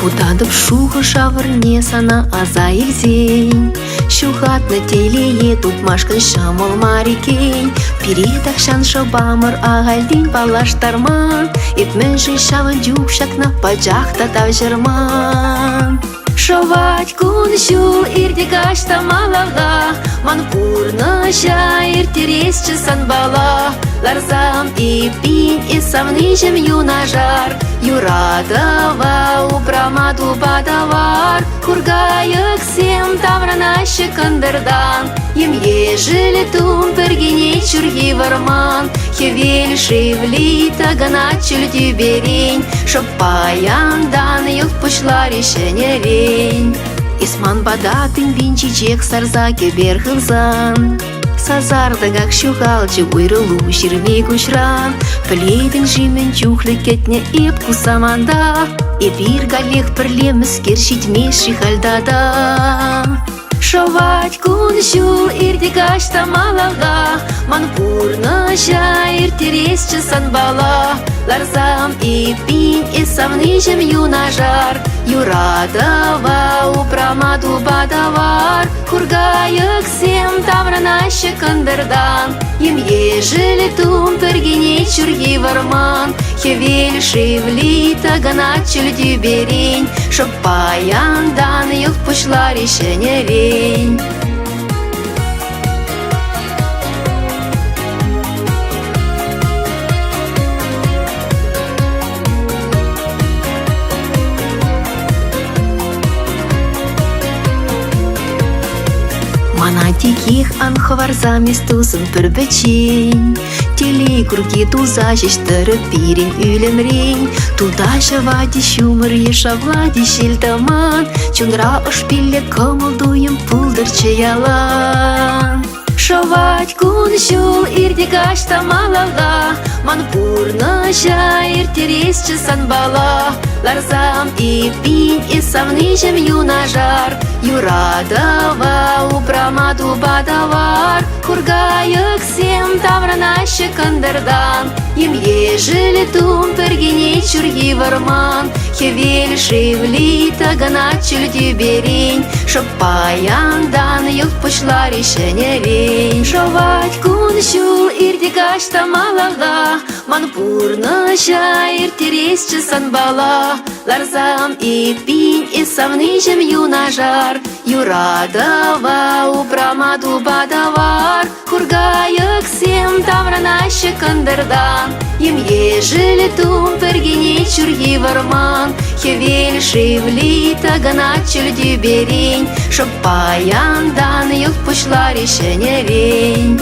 Кутадып шуғы шавырне сана аза илзень. Шухат на телее тупмашкын шамыл марикень. Передак шан шабамыр ағалден балаштарман. Ипмэнжи шавын дюбшакна паджахта тавжырман. Шовать кун шул ирдигаш тамалага. Манпурна ша иртересчі санбала. Ларзам и пин и савныжем юнажар. Юрадава упрамаду бадавар. Кургайык сем тавранашы кындырдан. Ем ежели тум пергене чурги варман. Хевель шивли тагана чульти берень. Шоп паяндан юк пушла решенерень. Исман бадатын винчичек сарзаке берхылзан. Сазардагак шугалчы уйрылу ширме кушран. Плейдің жимен чухлы кетне епку саманда. Эпир галех пірлеміз кершитме шихальдада. Шовать кун шул ирдигаш тамалага. Манпурна ша иртересчі санбала. Ларзам и пин и савныжем юнажар. Юрадава упрамаду бадавар. Кургайык сем тавранашы кындырдан. Ем ежели тум пергене чурги варман. Хевель шивли тагана чульти берень. Шоп паяндан юк пушла решенерень. Манатиких анхварза местусын пірбічень. Телей курги туза жештірі пирен үйлемрень. Туда шавади шумыр ешавлади шелтаман. Чунра ошпилле кымылдуем пулдырчы ялан. Шовать кун шул ирдигаш тамалага. Манпурна ша иртересчі санбала. Ларзам и пин и савныжем юнажар. Юрадава упрамаду бадавар. Кургайык сем тавранашы кындырдан. Ем ежели тум пергене чурги варман. Хевель шивли тагана чульти берень. Шоп паяндан юк пушла решенерень. Шовать кун шул ирдигаш тамалага. Манпурна ша иртересчі санбала. Ларзам и пин и савныжем юнажар. Юрадава упрамаду бадавар. Кургайык сем тавранашы кындырдан. Ем ежели тум пергене чурги варман. Хевель шивли тагана чульти берень. Шоп паяндан юк пушла решенерень.